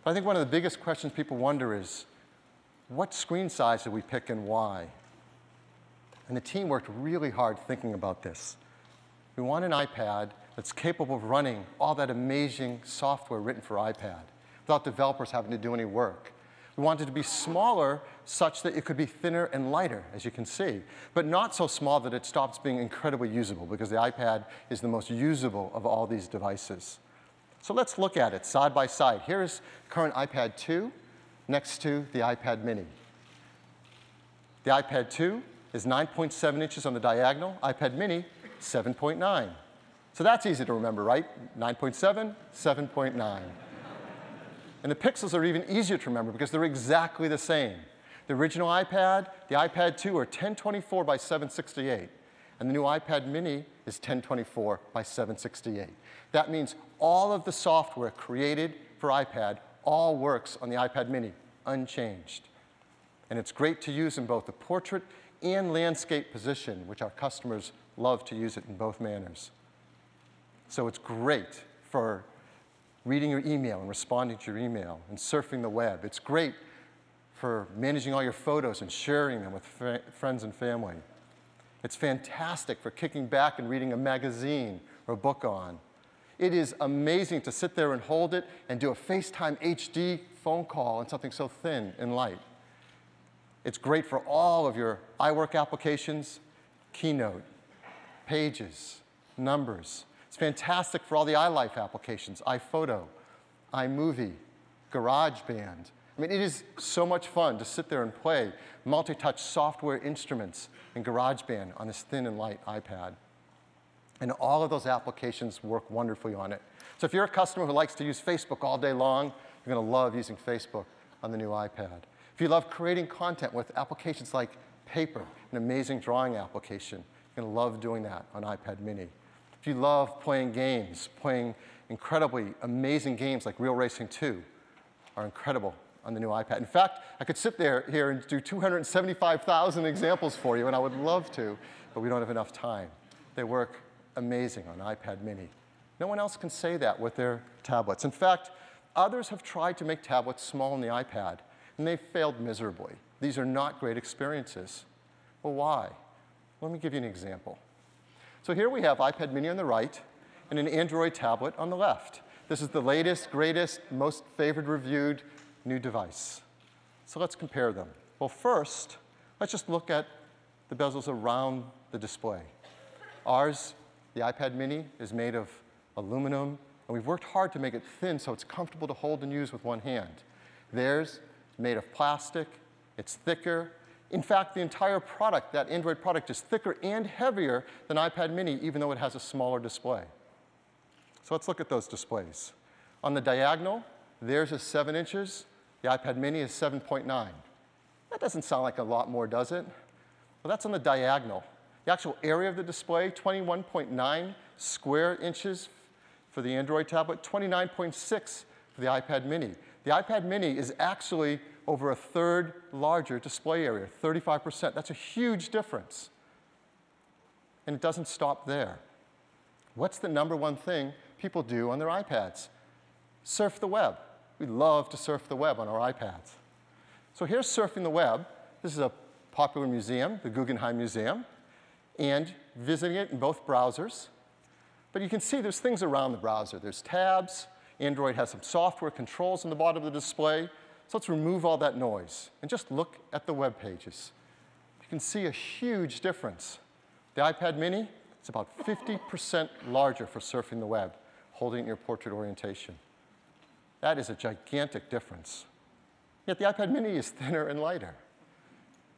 But I think one of the biggest questions people wonder is, what screen size did we pick and why? And the team worked really hard thinking about this. We want an iPad that's capable of running all that amazing software written for iPad without developers having to do any work. We wanted it to be smaller such that it could be thinner and lighter, as you can see, but not so small that it stops being incredibly usable, because the iPad is the most usable of all these devices. So let's look at it side by side. Here's current iPad 2 next to the iPad mini. The iPad 2 is 9.7 inches on the diagonal, iPad mini 7.9. So that's easy to remember, right? 9.7, 7.9. And the pixels are even easier to remember because they're exactly the same. The original iPad, the iPad 2 are 1024 by 768. And the new iPad mini is 1024 by 768. That means all of the software created for iPad all works on the iPad mini, unchanged. And it's great to use in both the portrait and landscape position, which our customers love to use it in both manners. So it's great for reading your email and responding to your email and surfing the web. It's great for managing all your photos and sharing them with friends and family. It's fantastic for kicking back and reading a magazine or a book on. It is amazing to sit there and hold it and do a FaceTime HD phone call on something so thin and light. It's great for all of your iWork applications, Keynote, Pages, Numbers. It's fantastic for all the iLife applications, iPhoto, iMovie, GarageBand. I mean, it is so much fun to sit there and play multi-touch software instruments in GarageBand on this thin and light iPad. And all of those applications work wonderfully on it. So if you're a customer who likes to use Facebook all day long, you're going to love using Facebook on the new iPad. If you love creating content with applications like Paper, an amazing drawing application, you're going to love doing that on iPad mini. If you love playing games, playing incredibly amazing games like Real Racing 2 are incredible on the new iPad. In fact, I could sit here and do 275,000 examples for you, and I would love to, but we don't have enough time. They work amazing on iPad mini. No one else can say that with their tablets. In fact, others have tried to make tablets small on the iPad, and they've failed miserably. These are not great experiences. Well, why? Let me give you an example. So here we have iPad mini on the right and an Android tablet on the left. This is the latest, greatest, most favored, reviewed new device. So let's compare them. Well, first, let's just look at the bezels around the display. Ours, the iPad mini, is made of aluminum, and we've worked hard to make it thin so it's comfortable to hold and use with one hand. Theirs, made of plastic, it's thicker. In fact, the entire product, that Android product, is thicker and heavier than iPad mini, even though it has a smaller display. So let's look at those displays. On the diagonal, theirs is 7 inches. The iPad mini is 7.9. That doesn't sound like a lot more, does it? Well, that's on the diagonal. The actual area of the display, 21.9 square inches for the Android tablet, 29.6 for the iPad mini. The iPad mini is actually over a third larger display area, 35%. That's a huge difference. And it doesn't stop there. What's the number one thing people do on their iPads? Surf the web. We love to surf the web on our iPads. So here's surfing the web. This is a popular museum, the Guggenheim Museum, and visiting it in both browsers. But you can see there's things around the browser. There's tabs. Android has some software controls on the bottom of the display. So let's remove all that noise and just look at the web pages. You can see a huge difference. The iPad mini is about 50% larger for surfing the web, holding it in your portrait orientation. That is a gigantic difference. Yet the iPad mini is thinner and lighter.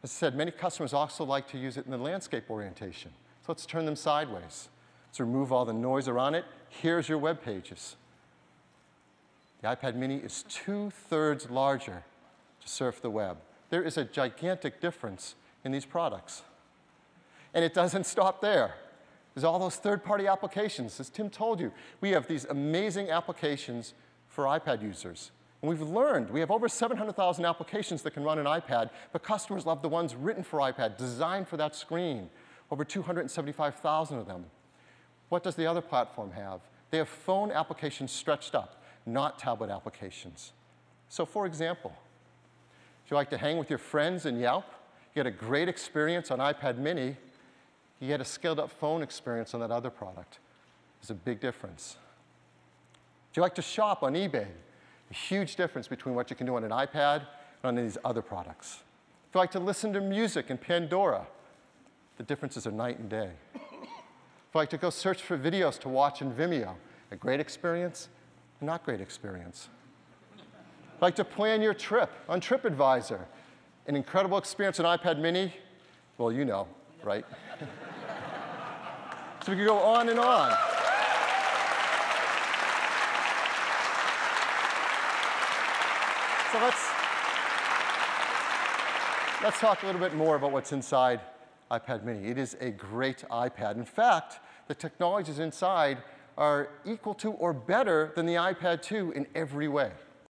As I said, many customers also like to use it in the landscape orientation. So let's turn them sideways. Let's remove all the noise around it. Here's your web pages. The iPad mini is 2/3 larger to surf the web. There is a gigantic difference in these products. And it doesn't stop there. There's all those third-party applications. As Tim told you, we have these amazing applications for iPad users. And we've learned, we have over 700,000 applications that can run an iPad, but customers love the ones written for iPad, designed for that screen, over 275,000 of them. What does the other platform have? They have phone applications stretched up, not tablet applications. So for example, if you like to hang with your friends and Yelp, you get a great experience on iPad mini, you get a scaled-up phone experience on that other product. There's a big difference. If you like to shop on eBay, a huge difference between what you can do on an iPad and on these other products. If you like to listen to music in Pandora, the differences are night and day. If you like to go search for videos to watch in Vimeo, a great experience, a not great experience. If you like to plan your trip on TripAdvisor, an incredible experience on iPad mini, well, you know, right? So we could go on and on. So let's talk a little bit more about what's inside iPad mini. It is a great iPad. In fact, the technologies inside are equal to or better than the iPad 2 in every way.